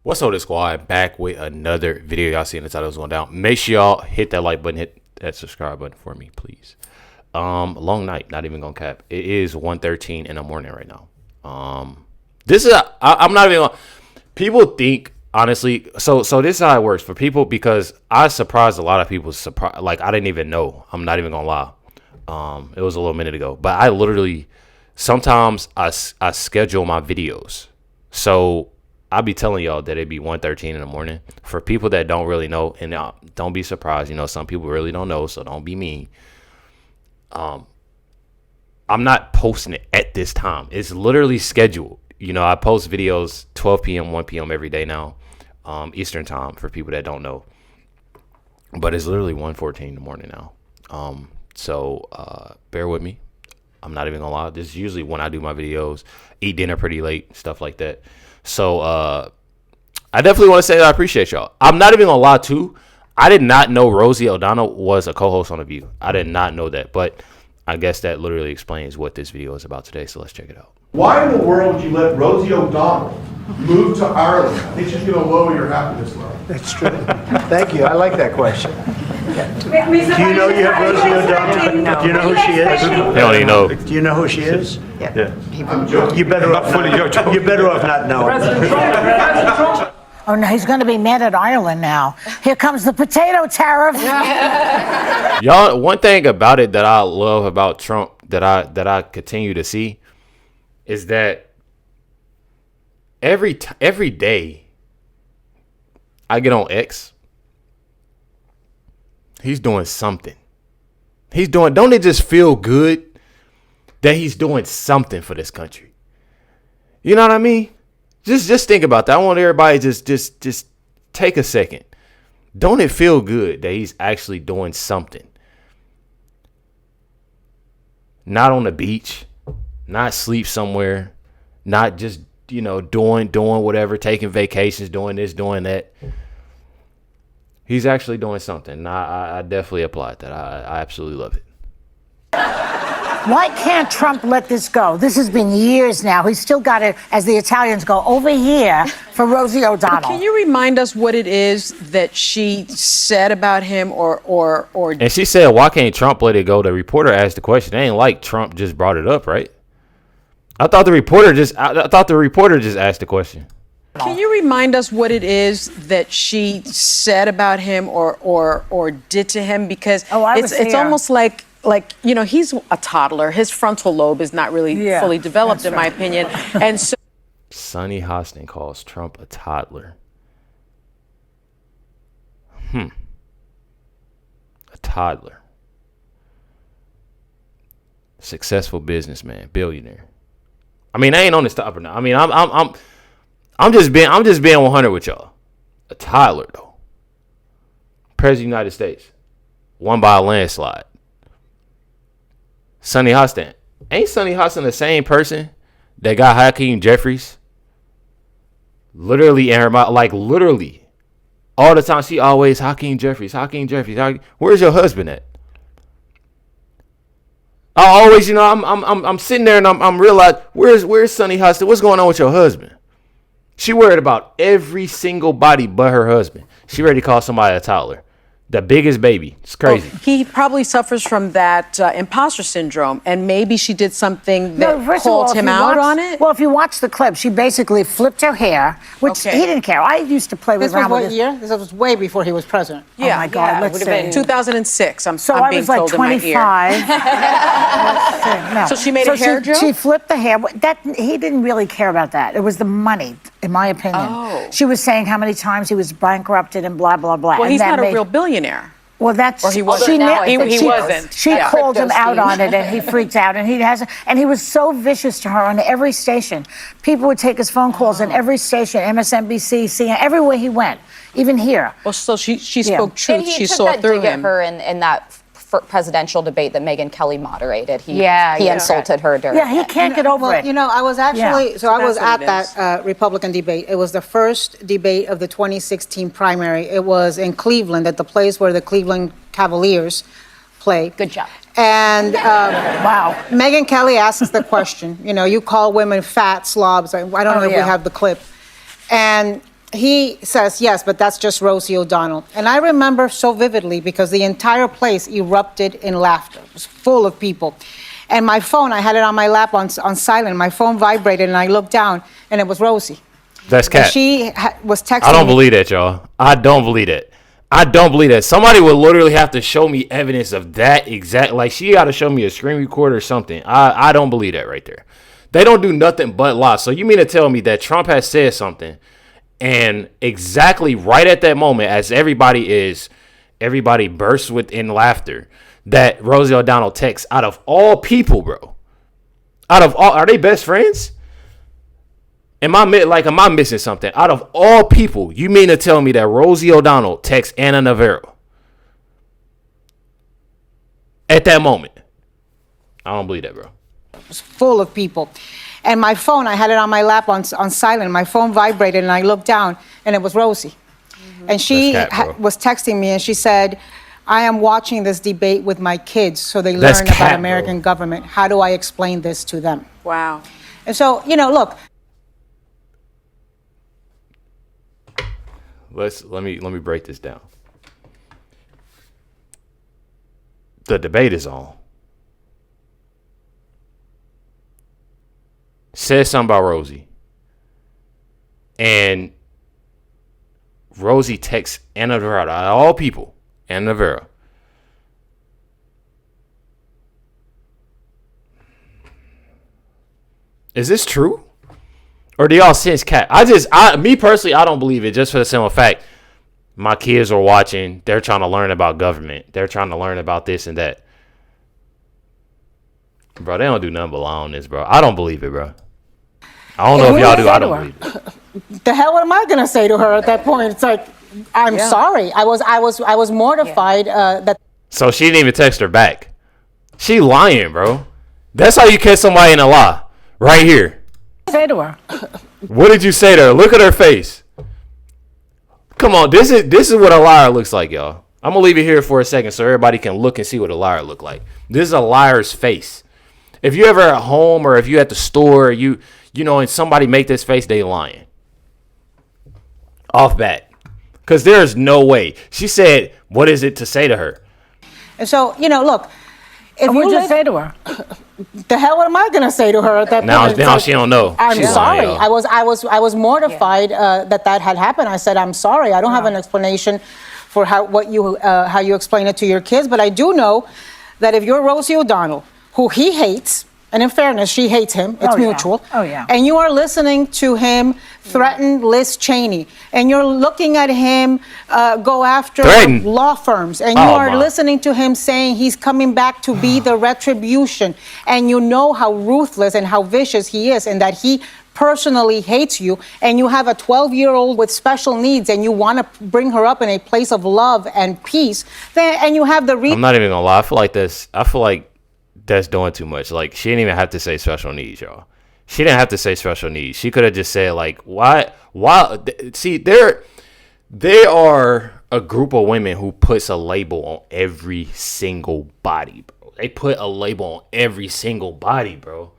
What's up, this squad? Back with another video. Y'all seeing the title is going down. Make sure y'all hit that like button, hit that subscribe button for me, please. Long night, not even gonna cap. It is 1:13 in the morning right now. This is I'm not even gonna, people think honestly. So this is how it works for people, because I surprised a lot of people. Like I didn't even know. I'm not even gonna lie. It was a little minute ago, but I literally sometimes I schedule my videos. So I'll be telling y'all that it'd be 1:13 in the morning. For people that don't really know, and don't be surprised, you know, some people really don't know, so don't be mean. I'm not posting it at this time. It's literally scheduled. You know, I post videos 12 p.m., 1 p.m. every day now, Eastern time, for people that don't know. But it's literally 1:14 in the morning now. So bear with me. I'm not even gonna lie. This is usually when I do my videos, eat dinner pretty late, stuff like that. So I definitely want to say that I appreciate y'all. I'm not even gonna lie too. I did not know Rosie O'Donnell was a co-host on The View. I did not know that, but I guess that literally explains what this video is about today. So let's check it out. Why in the world would you let Rosie O'Donnell move to Ireland? I think she's gonna lower your happiness level. That's true. Thank you. I like that question. Do you know you have Rosie O'Donnell? No. Do you know who she is? They don't even know. Do you know who she is? Yeah. I'm joking. You're better off not knowing. Oh, no, he's going to be mad at Ireland now. Here comes the potato tariff. Y'all, one thing about it that I love about Trump that I continue to see is that every day I get on X, he's doing something. Don't it just feel good that he's doing something for this country? You know what I mean? Just think about that. I want everybody just take a second. Don't it feel good that he's actually doing something? Not on the beach, not sleep somewhere, not just, you know, doing whatever, taking vacations, doing this, doing that. He's actually doing something. I definitely applaud that. I absolutely love it. Why can't Trump let this go? This has been years now. He's still got to, as the Italians go, over here for Rosie O'Donnell. Can you remind us what it is that she said about him or And she said, why can't Trump let it go? The reporter asked the question. It ain't like Trump just brought it up, right? I thought the reporter just asked the question. Can you remind us what it is that she said about him or did to him? Because it's almost like, you know, he's a toddler. His frontal lobe is not really fully developed, in my opinion. And so Sonny Hostin calls Trump a toddler. A toddler. Successful businessman, billionaire. I mean, I ain't on this topic now. I mean, I'm just being 100 with y'all. A toddler though. President of the United States. Won by a landslide. Sonny Hostin. Ain't Sonny Hostin the same person that got Hakeem Jeffries? Literally in her mouth, like literally. All the time, she always Hakeem Jeffries. Where's your husband at? I always, you know, I'm sitting there and I'm realizing, where's Sonny Hostin? What's going on with your husband? She worried about every single body but her husband. She ready to call somebody a toddler. The biggest baby. It's crazy. well, he probably suffers from that imposter syndrome, and maybe she did something that called him out on it. Well, if you watch the clip, she basically flipped her hair, which he didn't care. I used to play with This was what this. year? This was way before he was president. Yeah. Oh my God, let's it would have been see. 2006. I'm I being was like told 25. in my ear. No. So she made a hair joke? She flipped the hair. He didn't really care about that. It was the money, in my opinion. Oh. She was saying how many times he was bankrupted and blah, blah, blah. Well, and he's that not a real billionaire. Well, that's Or he wasn't. She, Now I he think he wasn't. She Yeah. called him Crypto out scheme. on it, and he freaked out. And he was so vicious to her on every station. People would take his phone calls on every station, MSNBC, CNN, everywhere he went, even here. Well, so she spoke truth. And he She took saw that through dig at him. her in that presidential debate that Megyn Kelly moderated. He Yeah. insulted her during Yeah, he it. can't get over Well, it. you know, I was actually, so I was That's at what it that Republican debate. It was the first debate of the 2016 primary. It was in Cleveland, at the place where the Cleveland Cavaliers play. Good job. And Wow. Megyn Kelly asks the question, you know, you call women fat slobs. I don't know if we have the clip. And he says, yes, but that's just Rosie O'Donnell. And I remember so vividly because the entire place erupted in laughter. It was full of people. And my phone, I had it on my lap on silent. My phone vibrated and I looked down and it was Rosie. That's cat. And she was texting I don't me. believe that, y'all. I don't believe that. I don't believe that. Somebody would literally have to show me evidence of that exact. Like, she got to show me a screen recorder or something. I don't believe that right there. They don't do nothing but lie. So you mean to tell me that Trump has said something, and exactly right at that moment, as everybody bursts within laughter, that Rosie O'Donnell texts, out of all people, bro. Out of all, are they best friends? Am I missing something? Out of all people, you mean to tell me that Rosie O'Donnell texts Anna Navarro at that moment? I don't believe that, bro. It was full of people. And my phone, I had it on my lap on silent. My phone vibrated and I looked down and it was Rosie. And she was texting me and she said, I am watching this debate with my kids so they learn about American government. How do I explain this to them? Wow. And so, look. Let me break this down. The debate is on. Says something about Rosie. And Rosie texts Anna Navarro, out of all people, Anna Navarro. Is this true? Or do y'all sense cat? Me personally, I don't believe it, just for the simple fact my kids are watching. They're trying to learn about government. They're trying to learn about this and that. Bro, they don't do nothing but lie on this, bro. I don't believe it, bro. I don't know if y'all do. I don't believe it. The hell am I gonna say to her at that point? It's like, I'm sorry. I was mortified that. So she didn't even text her back. She lying, bro. That's how you catch somebody in a lie. Right here. Say to her. What did you say to her? Look at her face. Come on, this is what a liar looks like, y'all. I'm gonna leave it here for a second so everybody can look and see what a liar look like. This is a liar's face. If you ever at home or if you at the store, and somebody make this face, they lying. Off bat. Because there's no way. She said, what is it to say to her? And so, look. If you just say to her, the hell am I gonna say to her at that point? Now she don't know. I'm sorry. I was mortified that had happened. I said, I'm sorry. I don't have an explanation for how you explain it to your kids, but I do know that if you're Rosie O'Donnell, who he hates, and in fairness, she hates him. It's mutual. Oh, yeah. And you are listening to him threaten Liz Cheney, and you're looking at him go after law firms, and you are listening to him saying he's coming back to be the retribution, and you know how ruthless and how vicious he is, and that he personally hates you, and you have a 12-year-old with special needs, and you want to bring her up in a place of love and peace, and you have the I'm not even gonna lie. I feel like that's doing too much. Like, she didn't even have to say special needs, y'all. She didn't have to say special needs. She could have just said, like, why? See, they are a group of women who puts a label on every single body, bro. They put a label on every single body, bro.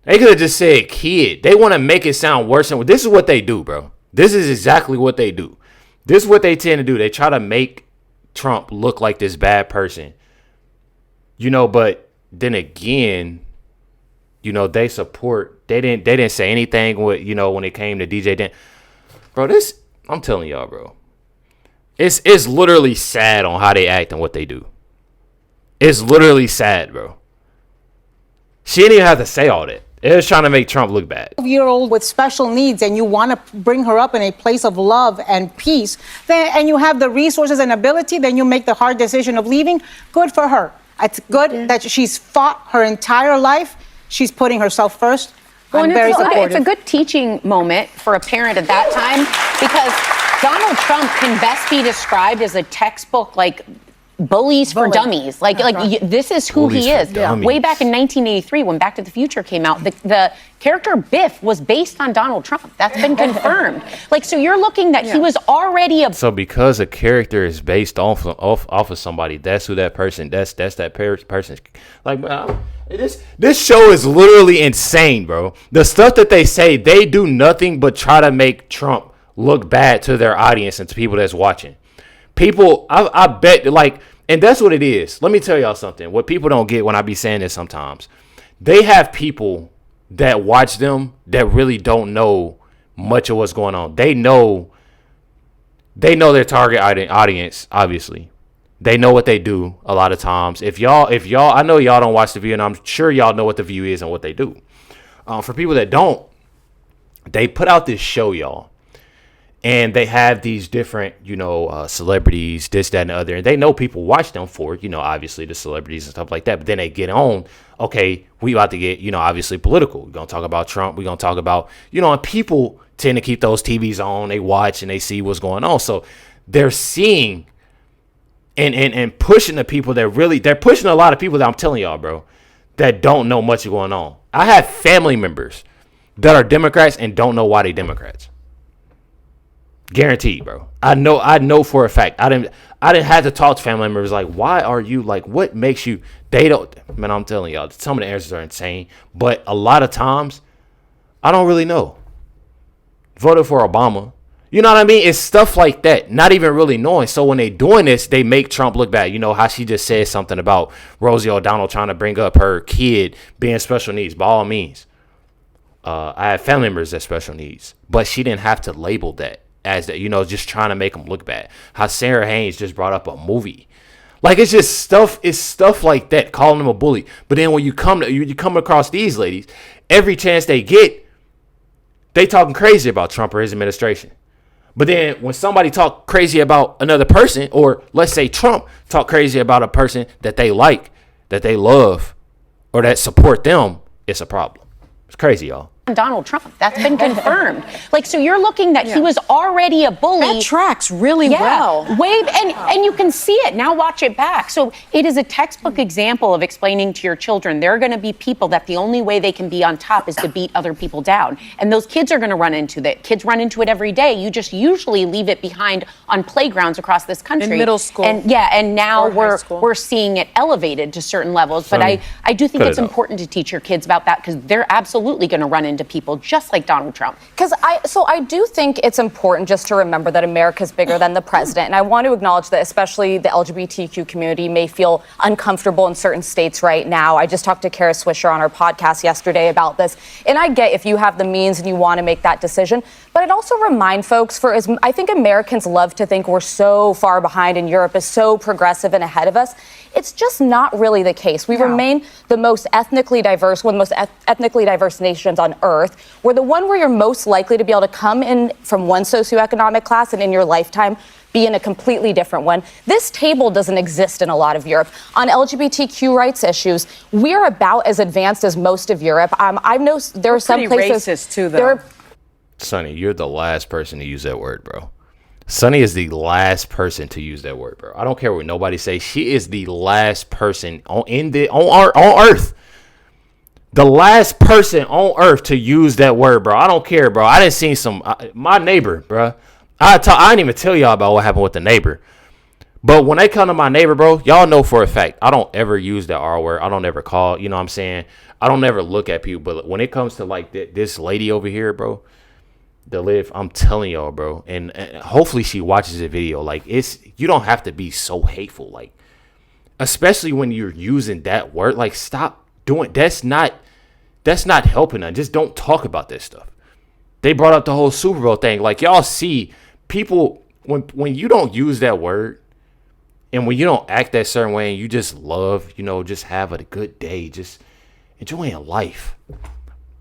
They could have just said kid. They want to make it sound worse than this is what they do, bro. This is exactly what they do. This is what they tend to do. They try to make Trump look like this bad person. But then again, they support. They didn't say anything with, when it came to DJ Dan. Bro, I'm telling y'all, bro. It's literally sad on how they act and what they do. It's literally sad, bro. She didn't even have to say all that. It was trying to make Trump look bad. 12-year-old with special needs, and you want to bring her up in a place of love and peace, and you have the resources and ability, then you make the hard decision of leaving. Good for her. It's good that she's fought her entire life. She's putting herself first. I'm very supportive. It's a good teaching moment for a parent at that time, because Donald Trump can best be described as a textbook, bullies for dummies. This is who he is. Way back in 1983, when Back to the Future came out, the character Biff was based on Donald Trump. That's been confirmed. So you're looking that he was already So because a character is based off of somebody, that's who that person. That's that person's. This show is literally insane, bro. The stuff that they say, they do nothing but try to make Trump look bad to their audience and to people that's watching. People, I bet, like, and that's what it is. Let me tell y'all something. What people don't get when I be saying this sometimes, they have people that watch them that really don't know much of what's going on. They know their target audience, obviously. They know what they do a lot of times. If y'all, I know y'all don't watch The View, and I'm sure y'all know what The View is and what they do. For people that don't, they put out this show, y'all. And they have these different, celebrities, this, that, and the other. And they know people watch them for, obviously the celebrities and stuff like that. But then they get on, okay, we about to get, obviously political. We're going to talk about Trump. We're going to talk about, and people tend to keep those TVs on. They watch and they see what's going on. So they're seeing and pushing the people that really, they're pushing a lot of people that I'm telling y'all, bro, that don't know much going on. I have family members that are Democrats and don't know why they Democrats. Guaranteed, bro. I know for a fact. I didn't have to talk to family members like, why are you, like, what makes you, they don't, man, I'm telling y'all, some of the answers are insane, but a lot of times I don't really know. Voted for Obama. You know what I mean? It's stuff like that, not even really knowing. So when they doing this, they make Trump look bad. You know how she just said something about Rosie O'Donnell trying to bring up her kid being special needs. By all means, I have family members that special needs, but she didn't have to label that as that, just trying to make them look bad. How Sarah Haynes just brought up a movie. Like, it's just stuff. It's stuff like that, calling them a bully. But then when you come across these ladies, every chance they get, they talking crazy about Trump or his administration. But then when somebody talk crazy about another person, or let's say Trump talk crazy about a person that they like, that they love, or that support them, it's a problem. It's crazy, y'all. Donald Trump. That's been confirmed. Like, so you're looking that he was already a bully. That tracks really well. And you can see it. Now watch it back. So it is a textbook example of explaining to your children there are going to be people that the only way they can be on top is to beat other people down. And those kids are going to run into that. Kids run into it every day. You just usually leave it behind on playgrounds across this country. In middle school. And now we're seeing it elevated to certain levels. But I do think it's important to teach your kids about that, because they're absolutely going to run into people just like Donald Trump. Because I do think it's important just to remember that America's bigger than the president. And I want to acknowledge that especially the LGBTQ community may feel uncomfortable in certain states right now. I just talked to Kara Swisher on our podcast yesterday about this. And I get if you have the means and you want to make that decision. But I'd also remind folks, I think Americans love to think we're so far behind and Europe is so progressive and ahead of us. It's just not really the case. We remain the most ethnically diverse, one of the most ethnically diverse nations on earth. We're the one where you're most likely to be able to come in from one socioeconomic class and in your lifetime be in a completely different one. This table doesn't exist in a lot of Europe. On LGBTQ rights issues, we're about as advanced as most of Europe. I know there are some places. Racist too, though. Sonny, you're the last person to use that word, bro. Sonny is the last person to use that word, bro. I don't care what nobody says. She is the last person on earth. The last person on earth to use that word, bro. I don't care, bro. I didn't see my neighbor, bro. I didn't even tell y'all about what happened with the neighbor. But when they come to my neighbor, bro, y'all know for a fact I don't ever use that R word. I don't ever call, you know what I'm saying? I don't ever look at people. But when it comes to like this lady over here, bro, I'm telling y'all, bro, and hopefully she watches the video. Like, you don't have to be so hateful, like, especially when you're using that word. Like, stop doing. That's not helping us. Just don't talk about this stuff. They brought up the whole Super Bowl thing. Like, y'all see people when you don't use that word, and when you don't act that certain way, and you just love, just have a good day, just enjoying life.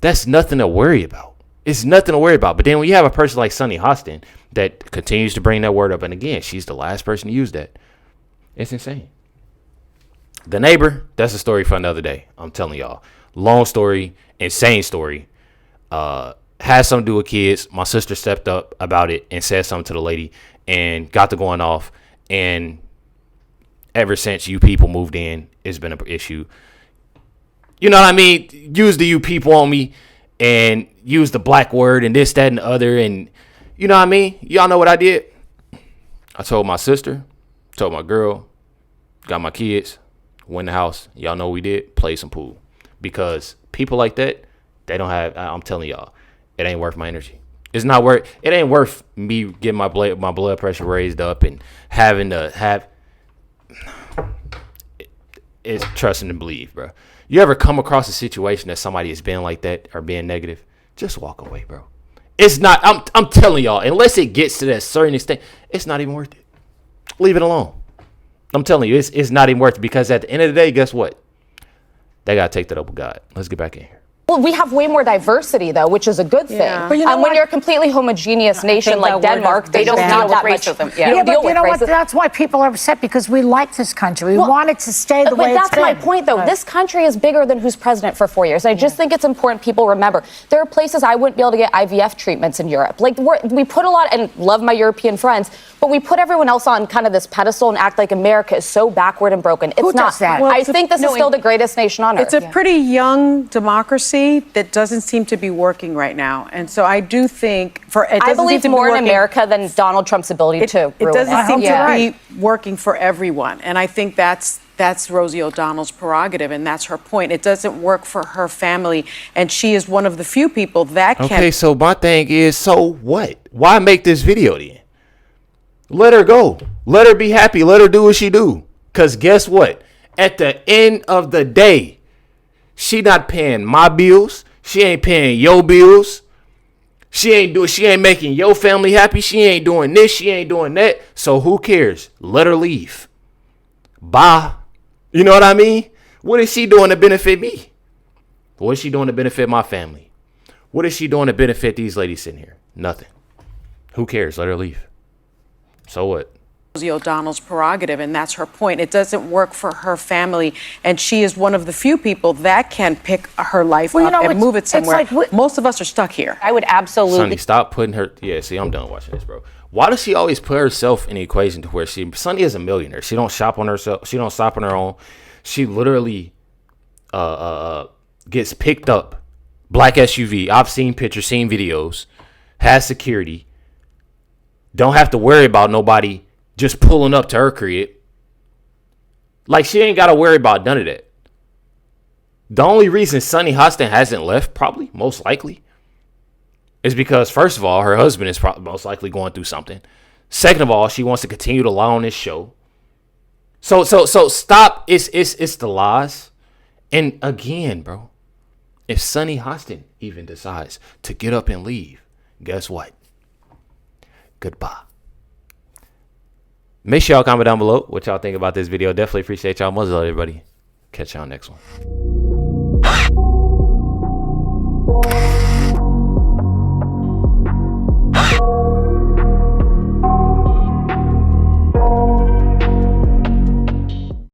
That's nothing to worry about. It's nothing to worry about. But then when you have a person like Sunny Hostin that continues to bring that word up, and again, she's the last person to use that, it's insane. The neighbor, that's a story for another day. I'm telling y'all. Long story, insane story. Has something to do with kids. My sister stepped up about it and said something to the lady and got to going off. And ever since you people moved in, it's been an issue. You know what I mean? Use the you people on me and use the black word and this, that, and the other. And you know what I mean? Y'all know what I did? I told my sister, told my girl, got my kids, went in the house. Y'all know what we did? Play some pool. Because people like that, they don't have, I'm telling y'all, it ain't worth my energy. It's not worth. It ain't worth me getting my blood pressure raised up and having to have. It's trust and believe, bro. You ever come across a situation that somebody has been like that or being negative? Just walk away, bro. It's not. I'm telling y'all. Unless it gets to that certain extent, it's not even worth it. Leave it alone. I'm telling you, it's not even worth it because at the end of the day, guess what? They gotta take that up with God. Let's get back in here. Well, we have way more diversity, though, which is a good thing. But you know when you're a completely homogeneous nation like Denmark, they don't deal with racism. But you know what? That's why people are upset, because we like this country. We want it to stay the way it's been. But that's my point, though. Right. This country is bigger than who's president for 4 years. I just think it's important people remember. There are places I wouldn't be able to get IVF treatments in Europe. Like, we put a lot, and love my European friends, but we put everyone else on kind of this pedestal and act like America is so backward and broken. It's Who not. does that? Well, I think this is still the greatest nation on earth. It's a pretty young democracy that doesn't seem to be working right now. And so I do think I believe more in America than Donald Trump's ability to ruin it. It doesn't seem to be working for everyone. And I think that's Rosie O'Donnell's prerogative, and that's her point. It doesn't work for her family, and she is one of the few people that can. Okay, so my thing is, so what? Why make this video then? Let her go. Let her be happy. Let her do what she do. Because guess what? At the end of the day, she not paying my bills. She ain't paying your bills. She ain't making your family happy. She ain't doing this. She ain't doing that. So who cares? Let her leave. Bye. You know what I mean? What is she doing to benefit me? What is she doing to benefit my family? What is she doing to benefit these ladies sitting here? Nothing. Who cares? Let her leave. So what? Rosie O'Donnell's prerogative, and that's her point. It doesn't work for her family, and she is one of the few people that can pick her life up and move it somewhere. Most of us are stuck here. I would absolutely. Sonny, stop putting her. Yeah, see, I'm done watching this, bro. Why does she always put herself in the equation to where Sonny is a millionaire? She don't shop on herself. She don't shop on her own. She literally gets picked up. Black SUV. I've seen pictures, seen videos. Has security. Don't have to worry about nobody just pulling up to her crib. Like, she ain't got to worry about none of that. The only reason Sonny Hostin hasn't left, probably, most likely, is because, first of all, her husband is probably most likely going through something. Second of all, she wants to continue to lie on this show. So stop. It's the lies. And again, bro, if Sonny Hostin even decides to get up and leave, guess what? Goodbye. Make sure y'all comment down below what y'all think about this video. Definitely appreciate y'all. Much love, everybody. Catch y'all next one.